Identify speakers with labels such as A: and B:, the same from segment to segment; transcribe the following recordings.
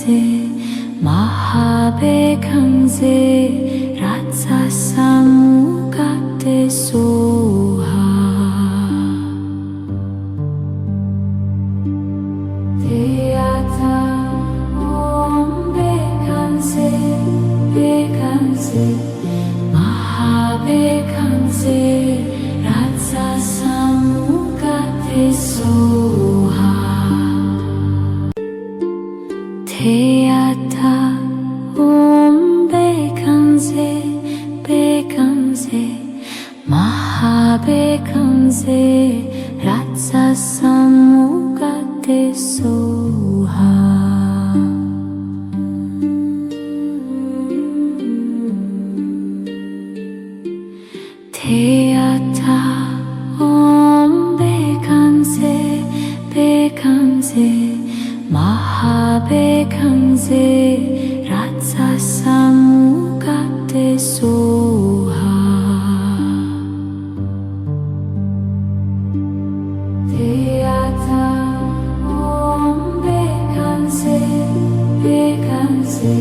A: Bekangse, Mahabekangse, Ratsa Samukate Soha. Deyata Om Bekangse, Bekangse, Mahabekangse, Ratsa Samukate Soha. Deyata Om Bekangse, Bekangse, Mahabekangse, Ratsa Samukate Soha. Deyata Om Bekangse, Bekangse, Mahabekangse, Ratsa Samukate Soha. Deyata Om Bekangse, Bekangse,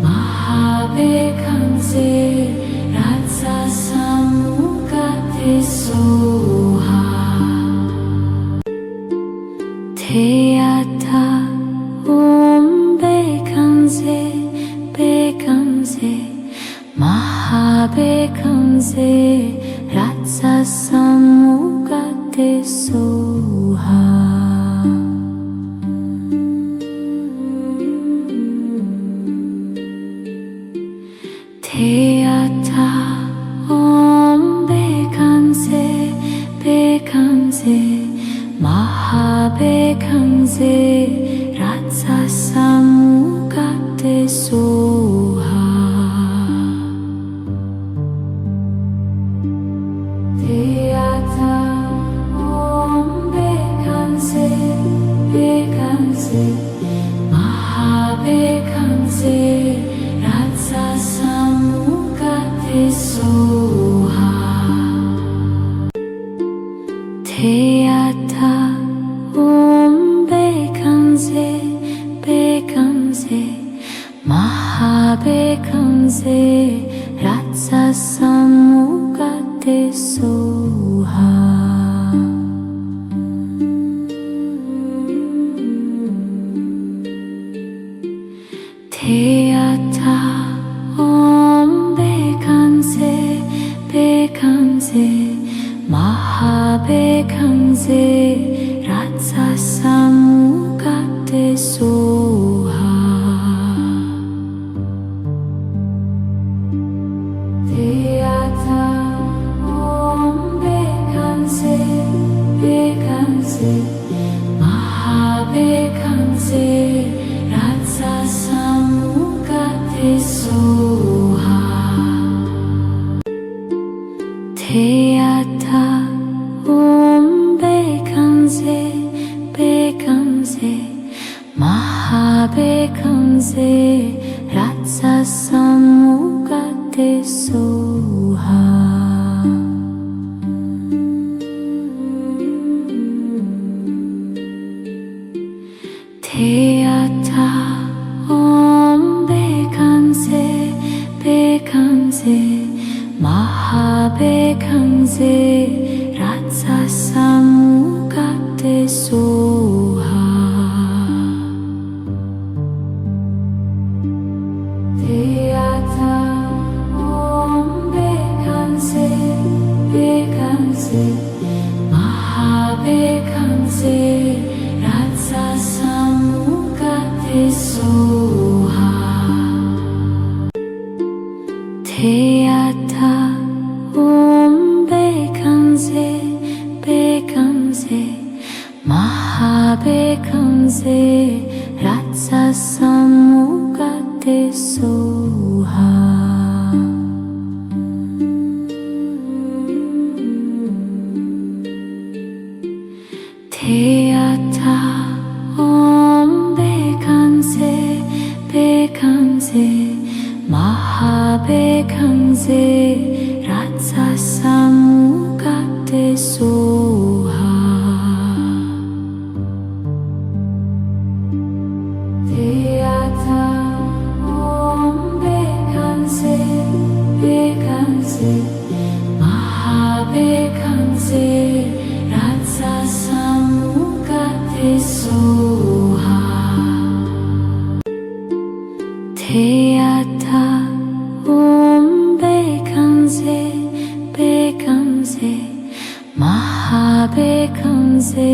A: Mahabekangse, Ratsa Samukate Soha. Deyata Om Bekangse, Bekangse, Mahabekangse, Ratsa Samukate Soha. Deyata Om Bekangse, Bekangse, Mahabekangse, Ratsa Samukate Soha. Deyata Om Bekangse, Bekangse, Mahabekangse, Ratsa Samukate Soha. Deyata Om Bekangse, Bekangse, Mahabekangse, Ratsa Samukate Soha. Deyata Om Bekangse, Bekangse, Mahabekangse, Ratsa Samukate Soha. Deyata Om Bekangse, Bekangse, Mahabekangse, Ratsa Samukate Soha. Deyata Om Bekangse, Bekangse, Mahabekangse, Ratsa Samukate Soha. Deyata Om Bekangse, Bekangse, Mahabekangse, Ratsa Samukate Soha. Deyata Om Bekangse, Bekangse, Mahabekangse, Ratsa Samukate Soha. Deyata Om Bekangse, Bekangse, Mahabekangse, Ratsa Samukate Soha. Deyata Om Bekangse, Bekangse, Mahabekangse, Ratsa Samukate Soha. Deyata महाबेकंसे रात्सासामुगते Soha Theata Bekanse Bekanse Mahabekanse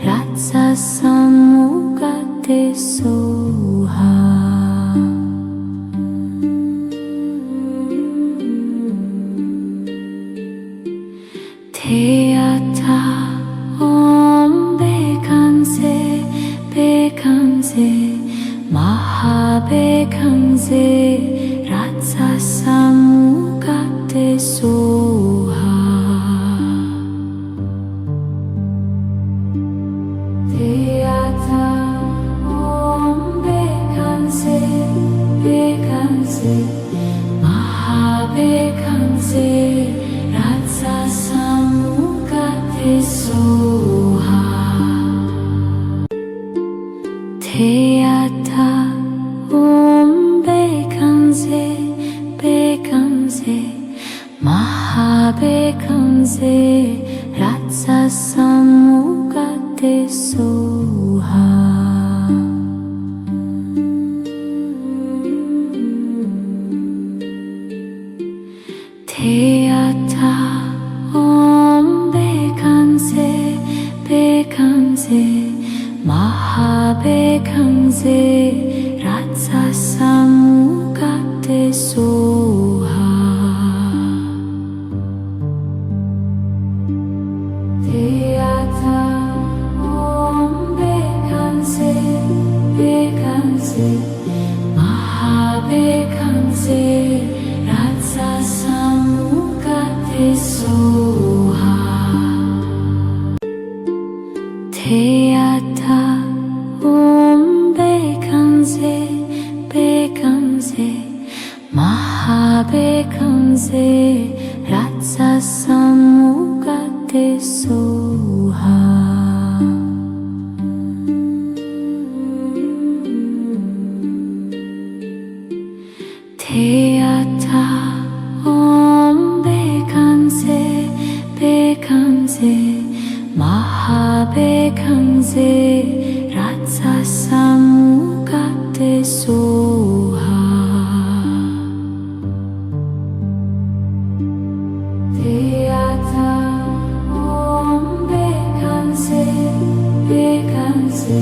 A: Ratsasamugate Soha Theata Bekanse Bekanse Mahabekanse Ratsasamugate Soha Theata Bekanse Bekanse Mahabekanse Ratsasamugate Soha Theata Bekanse Bekanse Mahabekanse Ratsasamugate Soha Theata Bekanse Bekanse Mahabekanse Ratsasamugate Soha Theata Bekanse Bekanse Mahabekanse Ratsasamugate Soha Theata Bekanse Bekanse Mahabekanse Ratsasamugate Soha Theata Bekanse Bekanse Mahabekanse Ratsasamugate Soha Theata Bekanse Bekanse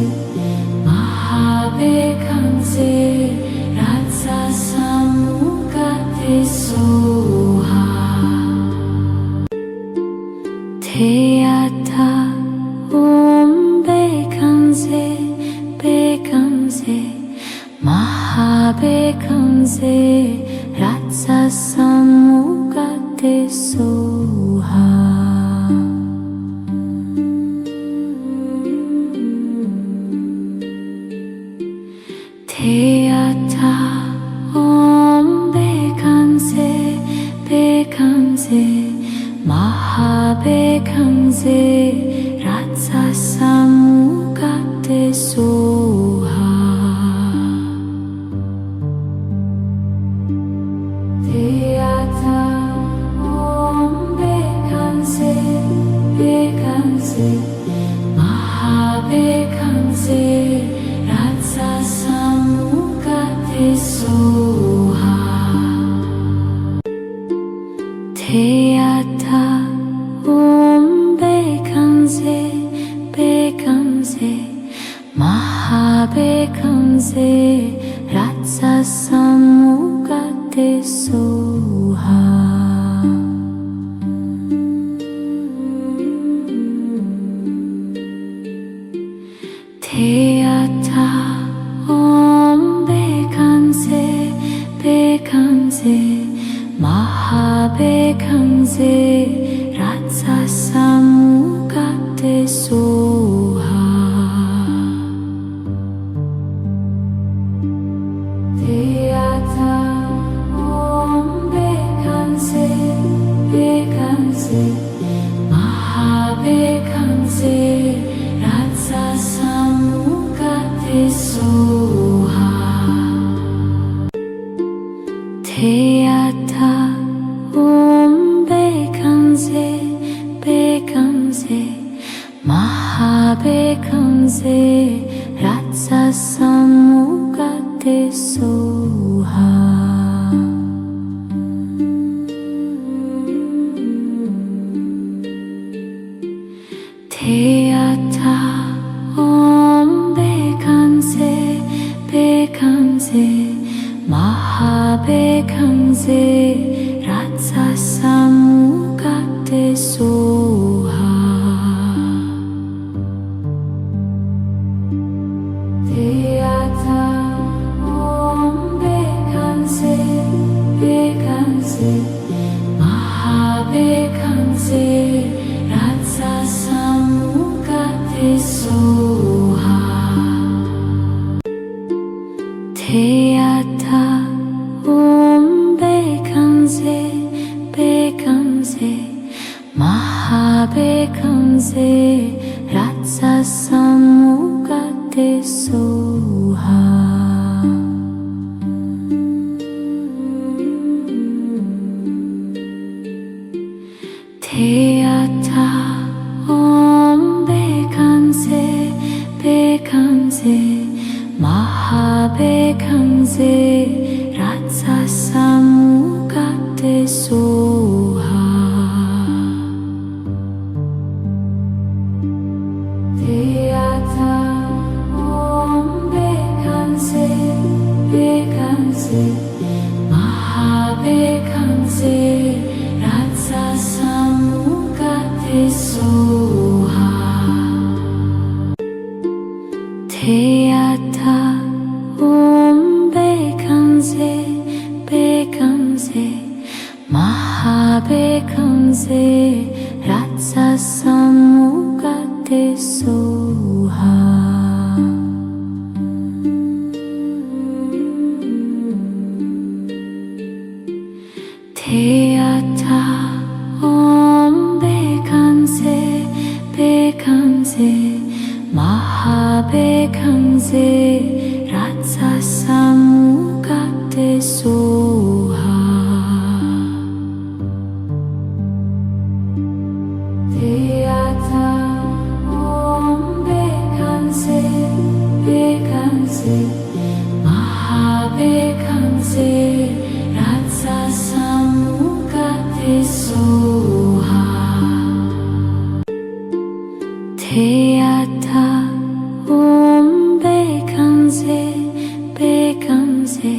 A: Mahabekanse Ratsasamugate Soha Theata Bekanse Bekanse Mahabekanse Ratsasamugate Soha Theata Bekanse Bekanse Mahabekanse Ratsasamugate Soha Theata Bekanse Bekanse Mahabekanse Ratsasamugate Soha Theata Bekanse Bekanse Mahabekanse Ratsasamugate Soha Theata Bekanse Bekanse Mahabekanse Ratsasamugate Soha Theata samugate soha. Teata om bekanse bekanse mahabekanse ratsa samugate soha. Teata om bekanse bekanse mahabekanse ratsa samugate soha. Teata om bekanse bekanse mahabekanse ratsa samugate soha. Teata om bekanse bekanse mahabekanse ratsa samugate soha. Teata om bekanse bekanse mahabekanse ratsa samugate soha. Teata om bekanse bekanse mahabekanse ratsa samugate soha. Teata om bekanse bekanse mahabekanse ratsa samugate soha. Teata om bekanse bekanse mahabekanse ratsa samugate soha. Teata om bekanse bekanse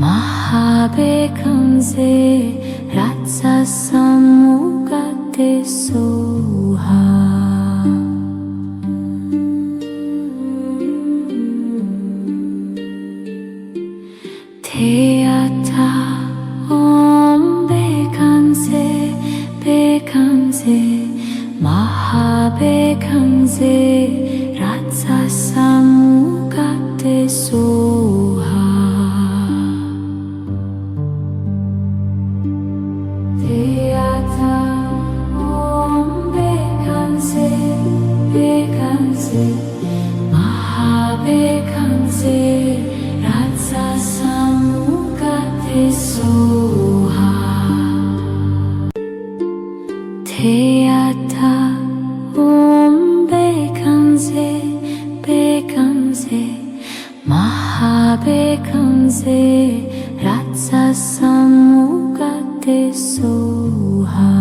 A: mahabekanse ratsa samugate soha. Teata om bekanse bekanse mahabekanse ratsa samugate soha. Teata om bekanse bekanse mahabekanse ratsa samugate soha. Teata om bekanse bekanse mahabekanse ratsa samugate soha.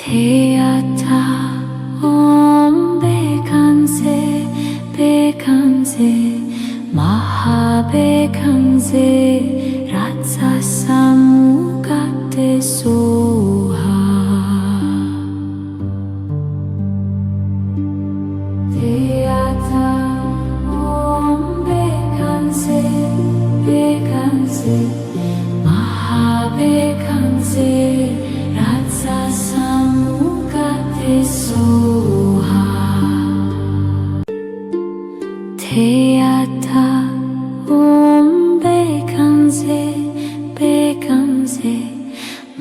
A: Teata om bekanse bekanse mahabekanse ratsa samugate soha. Teata om bekanse bekanse mahabekanse ratsa samugate soha. Teata om bekanse bekanse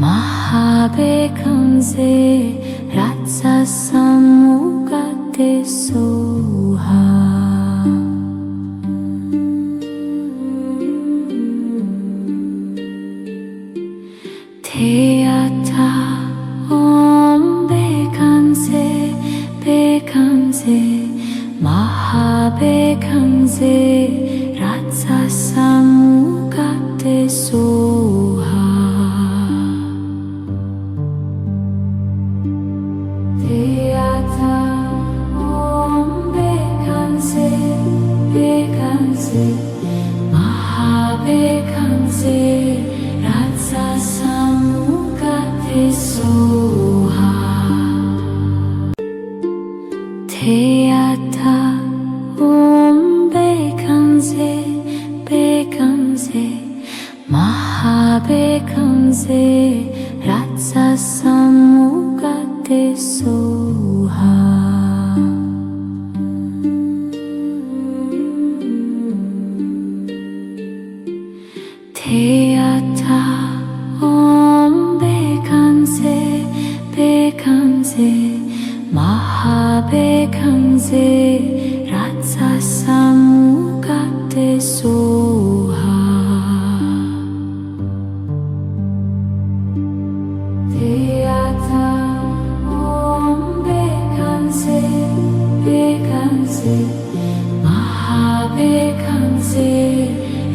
A: mahabekanse ratsa samugate soha. Teata om Mahabekhamse Ratsa Samukate Soha Deyata Om Bekhamse Bekhamse Mahabekhamse Ratsa Samukate Soha Deyata Om Bekhamse Bekhamse Mahabekhamse Ratsa Samukate Soha Deyata Om Bekhamse Bekhamse Mahabekhamse Ratsa Samukate Soha Deyata Om Bekhamse Bekhamse Mahabekhamse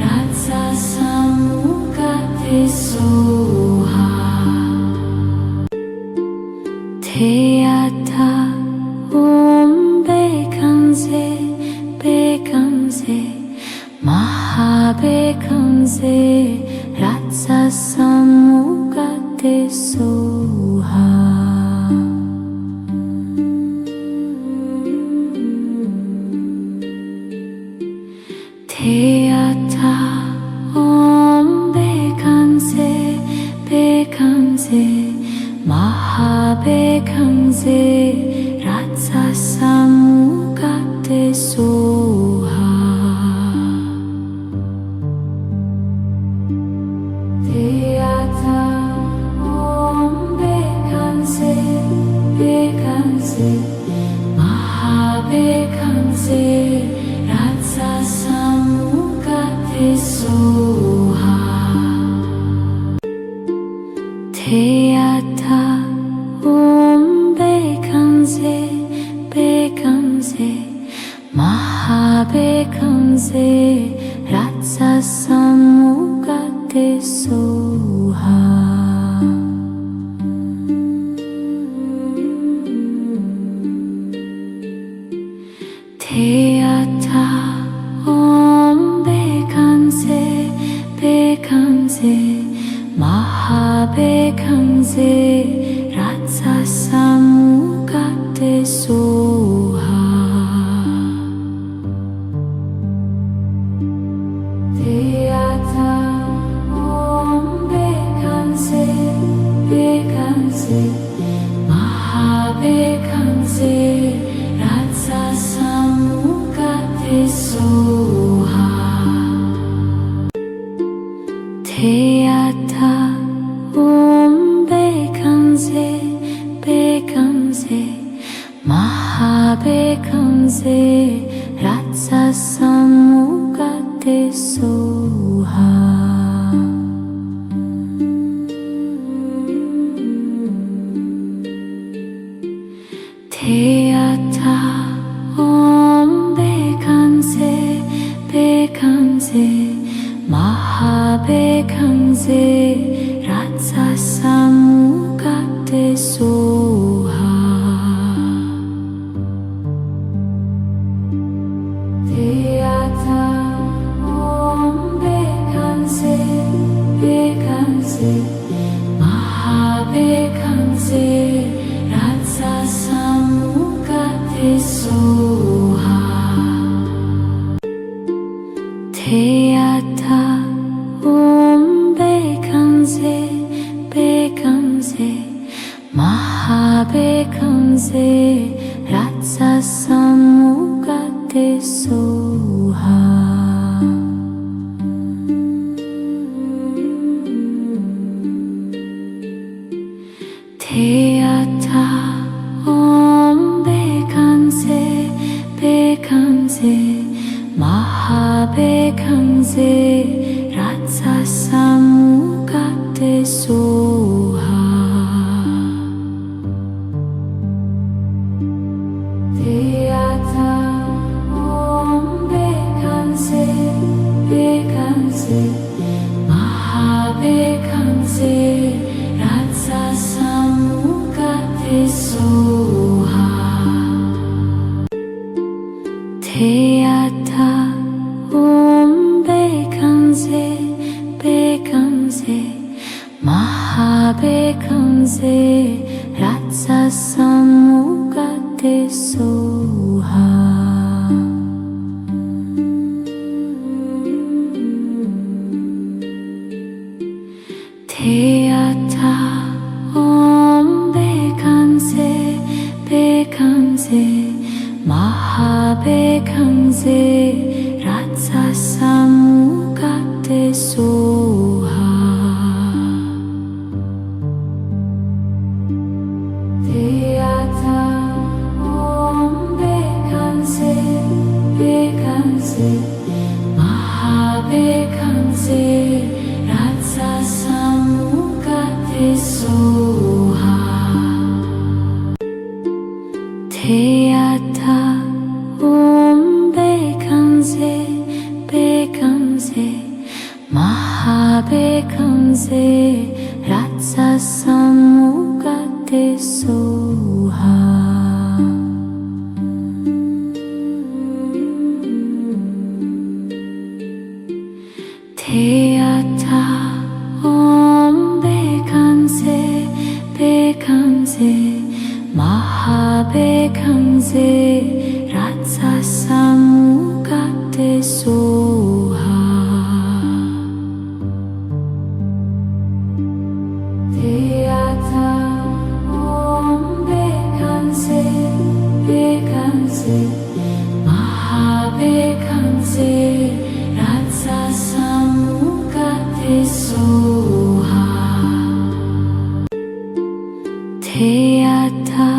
A: Ratsa Samukate Soha Deyata Om Bekhamse Bekhamse Mahabekhamse Ratsa Samukate Soha Deyata Om Bekhamse Bekhamse Mahabekhamse Ratsa Samukate Soha Deyata Om Bekhamse Bekhamse Mahabekhamse Ratsa Samukate Soha Deyata Om Bekhamse Bekhamse Mahabekhamse Ratsa Samukate Soha Deyata Om Bekhamse Bekhamse Mahabekhamse Ratsa Samukate Soha Deyata Om Bekhamse Bekhamse Mahabekhamse Ratsa Samukate Soha Deyata Om Bekhamse Bekhamse Mahabekhamse Ratsa Samukate Soha Deyata Om Bekhamse Bekhamse Mahabekhamse Ratsa Samukate Soha Deyata Om Bekhamse Bekhamse Mahabekhamse Ratsa Samukate Soha Deyata Om Bekhamse Bekhamse Mahabekhamse Ratsa Samukate Soha Deyata Om Bekhamse Bekhamse Mahabekhamse Ratsa Samukate Soha Deyata soha Teata om bekanse bekanse Mahabekanse Ratsasamugate soha Teata om bekanse bekanse Mahabekanse Ratsasamugate soha Teata om bekanse bekanse Mahabekanse Ratsasamugate soha Teata om bekanse bekanse Mahabekanse Ratsasamugate soha Teata om bekanse bekanse Mahabekanse Ratsasamugate soha Teata om bekanse bekanse Mahabekanse Ratsasamugate soha Teata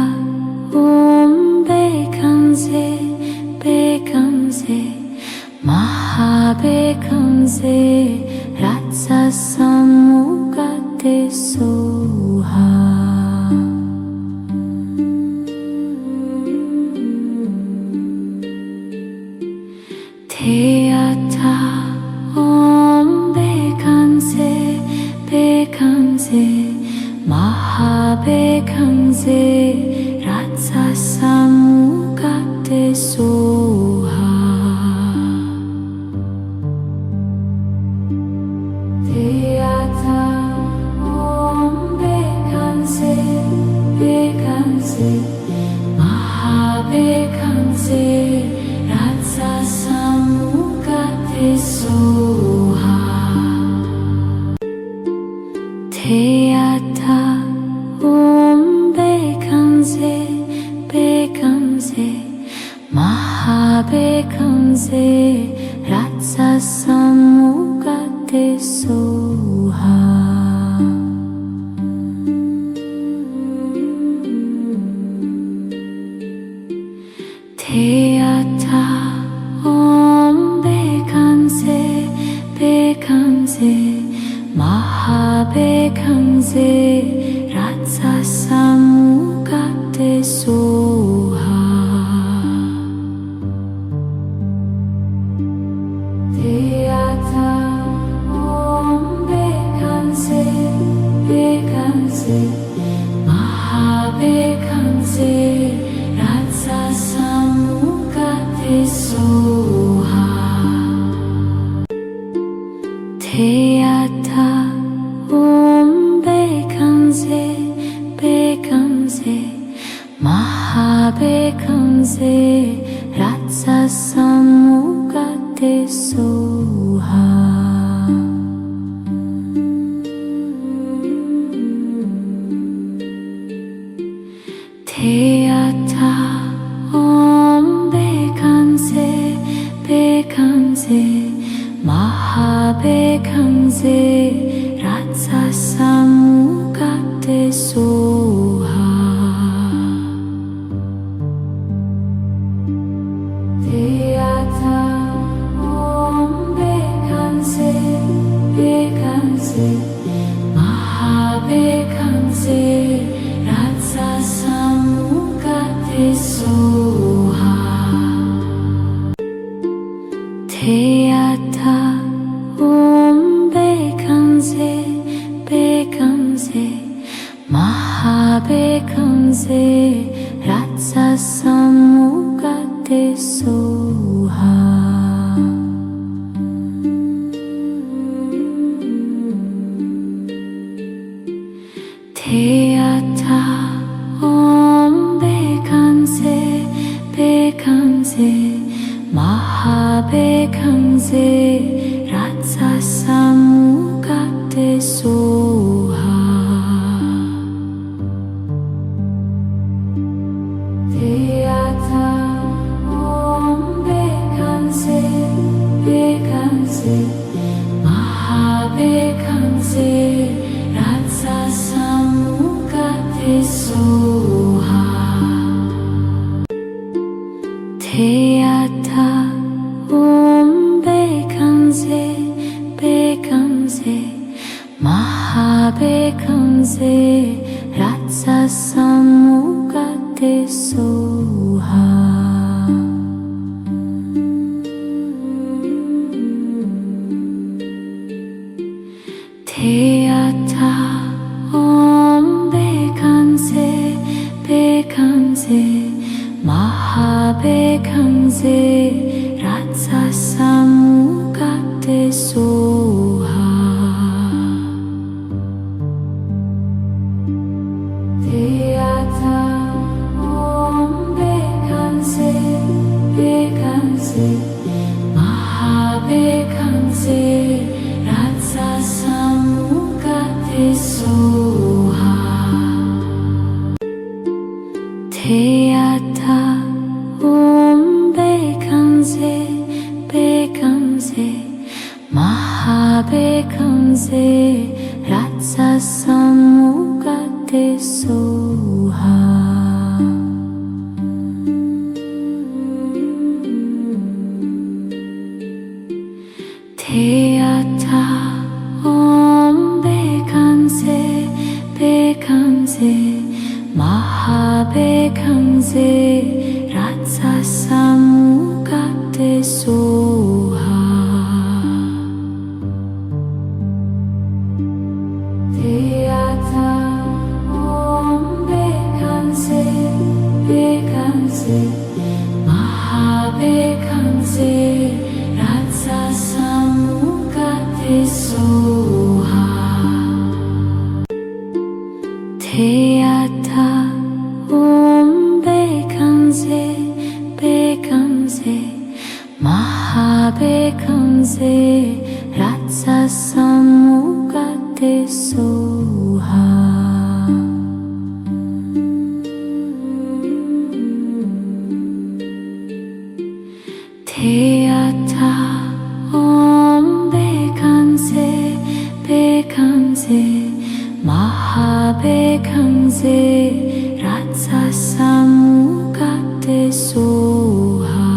A: om bekanse bekanse Mahabekanse Ratsasamugate soha Teata om bekanse bekanse Mahabekanse Ratsasamugate soha Teata om bekanse bekanse Mahabekanse Ratsasamugate soha Teata om bekanse bekanse Mahabekanse Ratsasamugate soha Teata om bekanse bekanse Mahabekanse Ratsasamugate soha Teata om bekanse bekanse Mahabekanse Ratsasamugate soha Teata om bekanse bekanse Mahabekanse Ratsasamugate soha Teata om bekanse bekanse Mahabekanse Ratsasamugate soha Teata om bekanse bekanse Mahabekanse Ratsasamugate bekanse rasa samukate soha. Teata om bekanse bekanse maha bekanse rasa samukate soha. Teata om bekanse bekanse maha bekanse rasa samukate soha. Teata om bekanse bekanse maha bekanse rasa samukate soha. Teata om bekanse bekanse maha bekanse rasa samukate soha. Teata om bekanse bekanse maha bekanse rasa samukate soha. Teata om bekanse bekanse maha bekanse rasa samukate soha. Teata om bekanse bekanse maha bekanse rasa samukate soha. Teata om bekanse bekanse maha bekanse rasa samukate soha. Teata om bekanse bekanse maha bekanse rasa samukate soha. Teata om bekanse bekanse maha bekanse rasa samukate soha.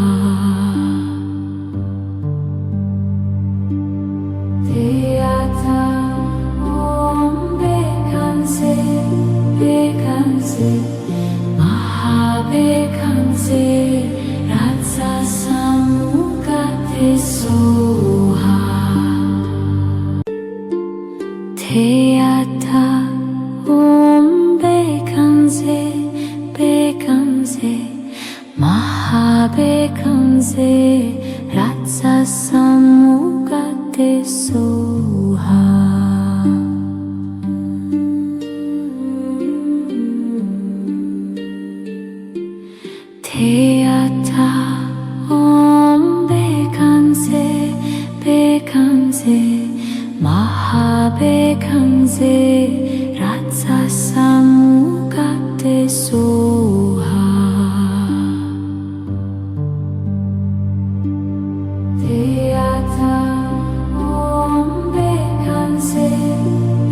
A: Teata om bekanse bekanse maha bekanse rasa samukate soha. Teata om bekanse bekanse maha bekanse rasa samukate soha. Teata om bekanse bekanse maha bekanse rasa samukate soha. Teata om bekanse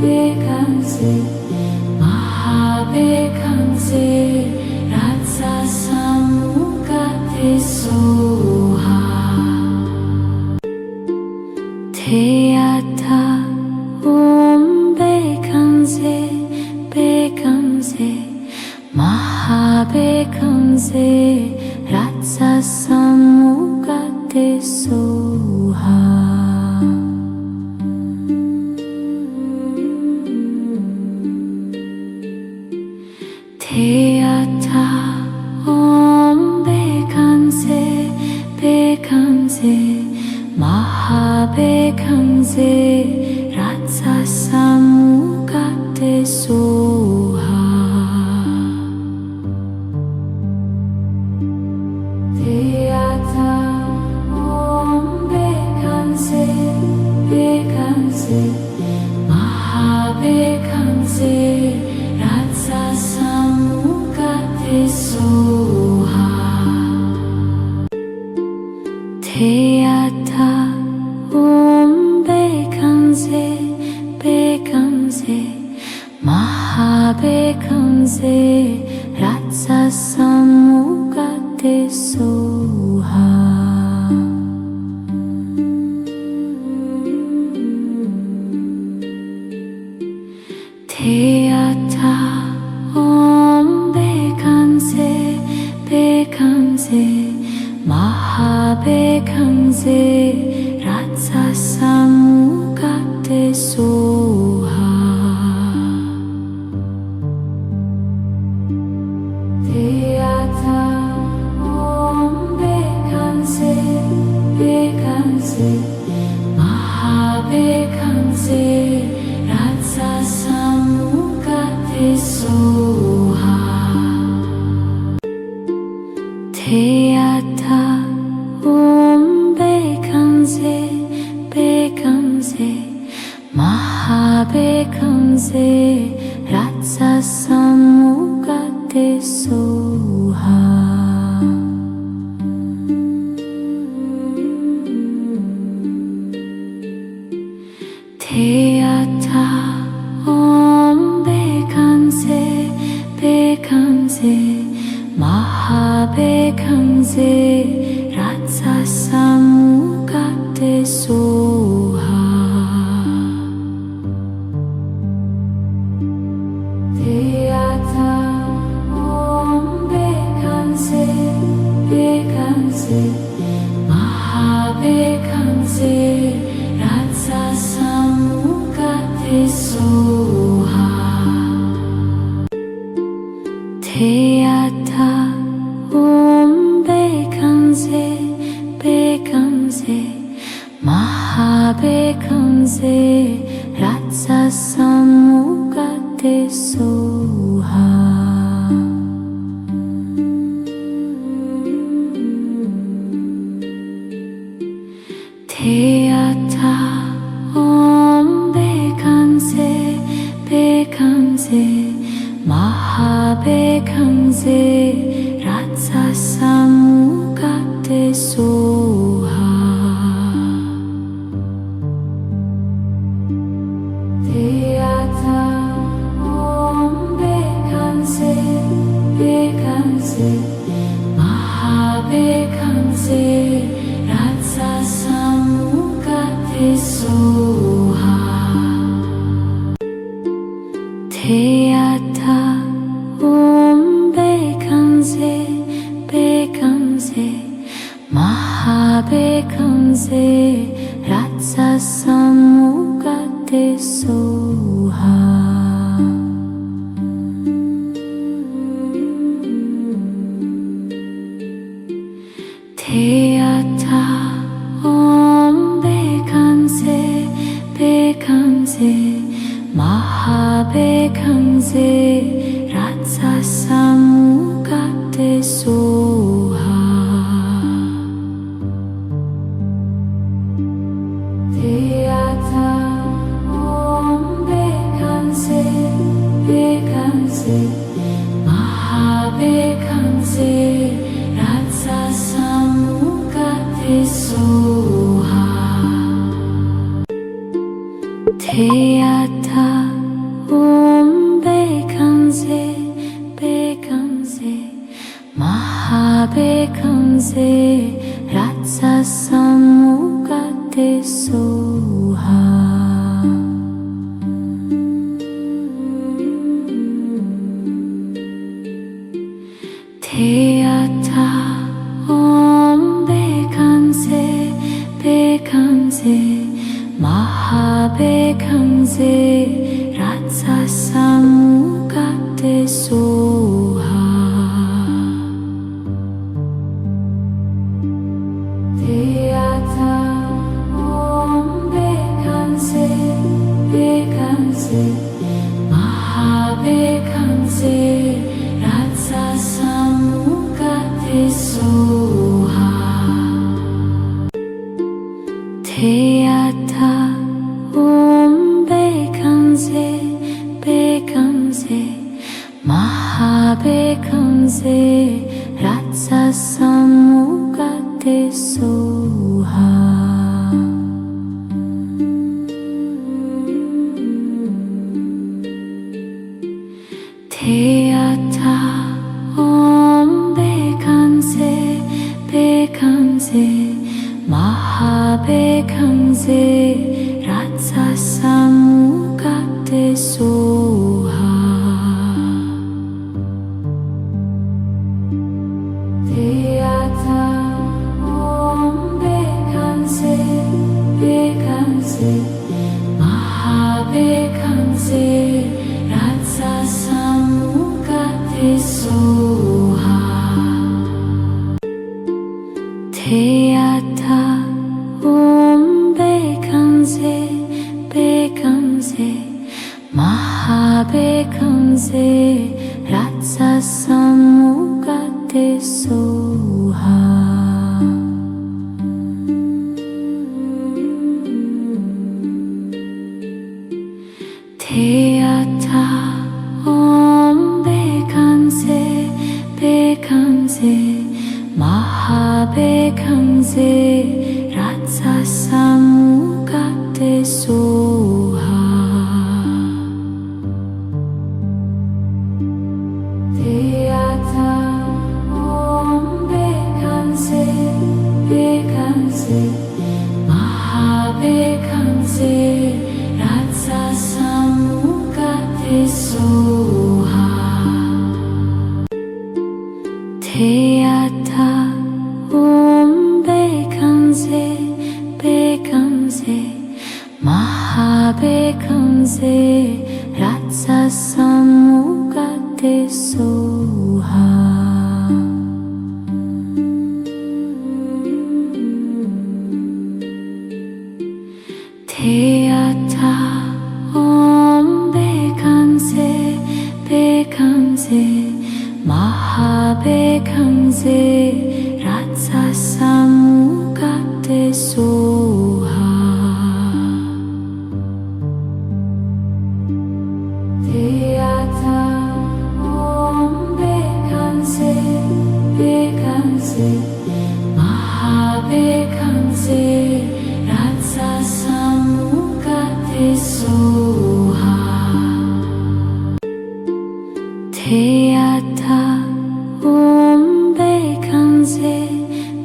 A: bekanse maha bekanse rasa samukate soha. Teata om bekanse bekanse maha bekanse rasa samukate soha. Teata Teata Om Bekhamse Bekhamse Mahabekhamse Ratsasamukate Soha Teata Om Bekhamse Bekhamse Mahabekhamse Ratsasamukate Soha Teata Om Bekhamse Bekhamse Mahabekhamse Ratsasamukate Soha Teata Om Bekhamse Bekhamse Mahabekhamse Ratsasamukate Soha Teata Om Bekhamse Bekhamse Mahabekhamse Ratsasamukate Soha Teata Om Bekhamse Bekhamse Mahabekhamse Ratsasamukate Soha Teata Om Bekhamse Bekhamse Mahabekhamse Ratsasamukate Soha Teata Om Bekhamse Bekhamse Mahabekhamse Ratsasamukate Soha Teata Om Bekhamse Bekhamse Mahabekhamse Ratsasamukate Soha Teata Om Bekhamse Bekhamse Mahabekhamse Ratsasamukate Soha Teata Om Bekhamse Bekhamse Mahabekhamse Ratsasamukate Soha Teata Om Bekhamse Bekhamse Mahabekhamse Ratsasamukate Soha Teata Om Bekhamse Bekhamse Mahabekhamse Ratsasamukate Soha Teata Om Bekhamse Bekhamse Mahabekhamse Ratsasamukate Soha Teata Om Bekhamse Bekhamse Mahabekhamse Ratsasamukate Soha Teata Om Bekhamse Bekhamse Mahabekhamse Ratsasamukate Soha Mahabekhamse Ratsa Samugate Soha Teata Om Bekhamse Bekhamse Mahabekhamse Ratsa Samugate Soha Teata Om Bekhamse Bekhamse Mahabekhamse Ratsa Samugate Soha Teata Om Bekhamse Bekhamse Mahabekhamse Ratsa Samugate Soha Teata Om Bekhamse Bekhamse Mahabekhamse Ratsa Samugate Soha Teata Om Bekhamse Bekhamse Mahabekhamse Ratsa Samugate Soha Teata Om Bekhamse Bekhamse Mahabekhamse Ratsa Samugate Soha Teata Om Bekhamse Bekhamse Mahabekhamse Ratsa Samugate Soha Teata Om Bekhamse Bekhamse Mahabekhamse Ratsa Samugate Soha Teata Om Bekhamse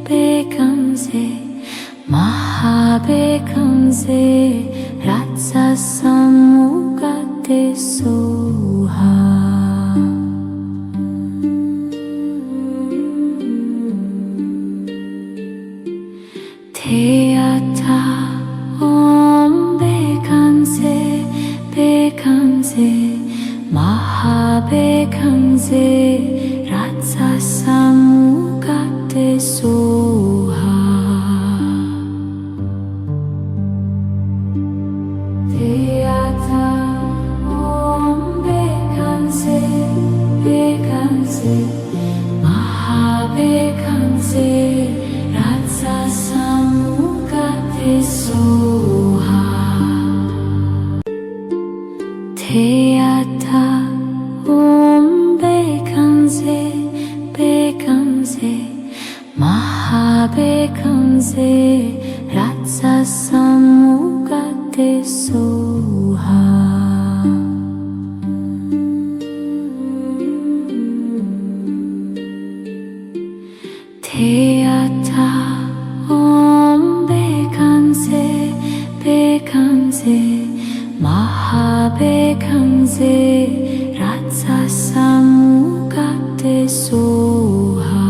A: Bekhamse Mahabekhamse Ratsa Samugate Soha Teata Om Bekhamse Bekhamse Mahabekhamse Ratsa Samugate Soha Teata Om Bekhamse Bekhamse Mahabekhamse Ratsa Samugate Soha Teata Om Bekhamse Bekhamse Mahabekhamse Ratsa Samugate Soha Teata Om Bekhamse Bekhamse Mahabekhamse Ratsa Samugate Soha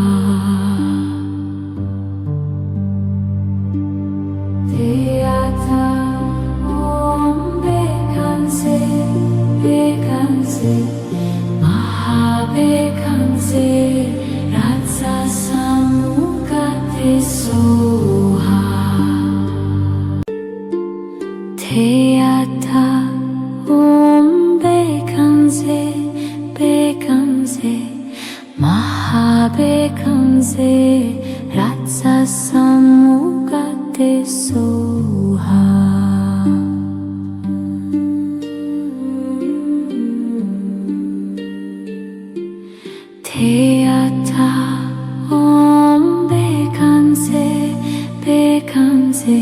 A: Teata Om Bekhamse Bekhamse Mahabekhamse Ratsa Samugate Soha Teata Om Bekhamse Bekhamse Mahabekhamse Ratsa Samugate Soha Theata Om Bekhamse Bekhamse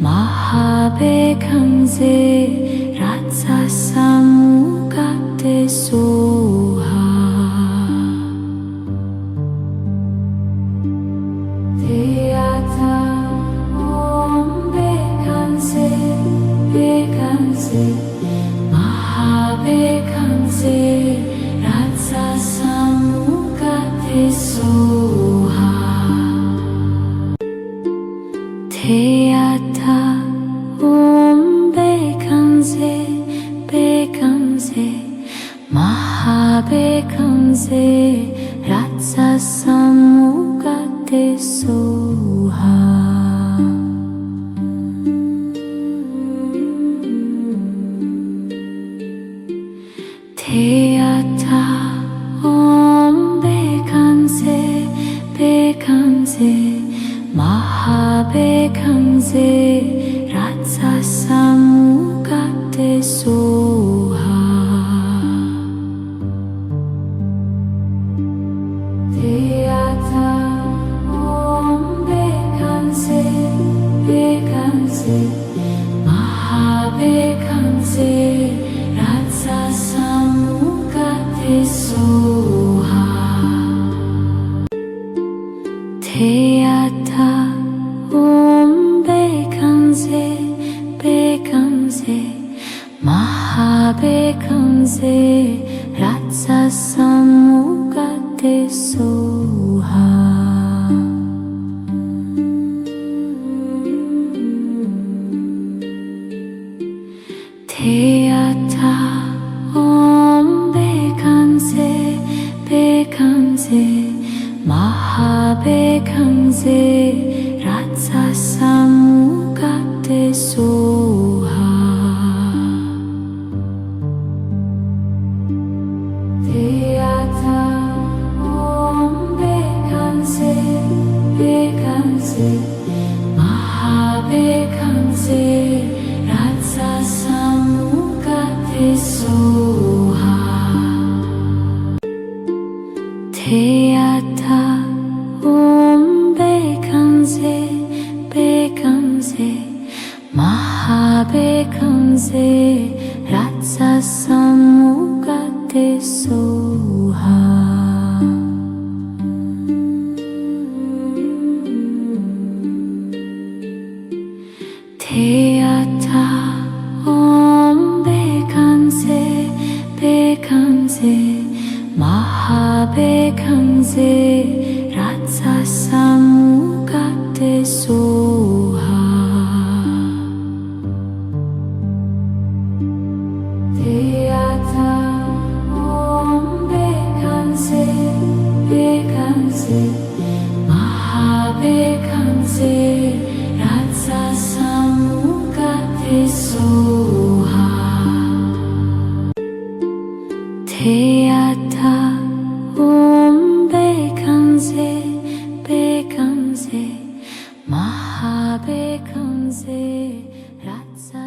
A: Mahabekhamse Ratsasamukate Soha Theata Om Bekhamse Bekhamse Mahabekhamse Ratsasamukate Soha Theata Om Bekhamse Bekhamse Mahabekhamse Ratsasamukate Soha Theata Om Bekhamse Bekhamse Mahabekhamse Ratsasamukate Soha Theata Om Bekhamse Bekhamse Mahabekhamse Ratsasamukate Soha Theata Om Bekhamse Bekhamse Mahabekhamse Ratsasamukate Soha Theata Om Bekhamse Bekhamse Mahabekhamse Ratsasamukate Soha Theata Om Bekhamse Bekhamse Mahabekhamse Ratsasamukate Soha Theata Om Bekhamse Bekhamse Mahabekhamse Ratsasamukate Soha Theata Om Bekhamse Bekhamse Mahabekhamse Ratsasamukate Soha Theata Om Bekhamse Bekhamse Mahabekhamse Ratsasamukate Soha Theata Om Bekhamse Bekhamse Mahabekhamse Ratsasamukate